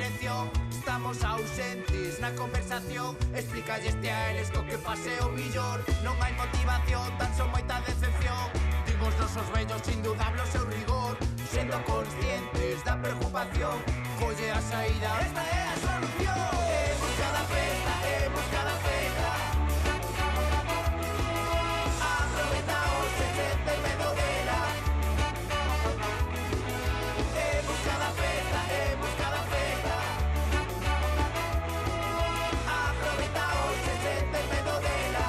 dirección. Estamos ausentes na conversación, explícalleste a eles co que pase o millor. Non hai motivación, tan só moita decepción. Dimos nosos vellos indudable o seu rigor, sendo conscientes da preocupación. Colle a saída, esta é a solución. En busca da festa, en busca da festa. Aproveitaos e sente medo dela. En busca da festa, en busca da festa. Aproveitaos e sente medo dela.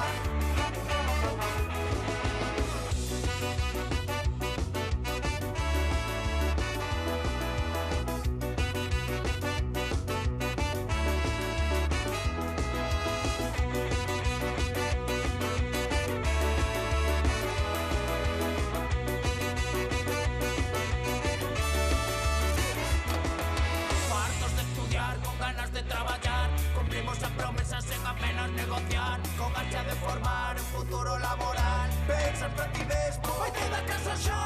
Negociar, con ansia de formar un futuro laboral. Pensar para ti mesmo, vai te da casa xa.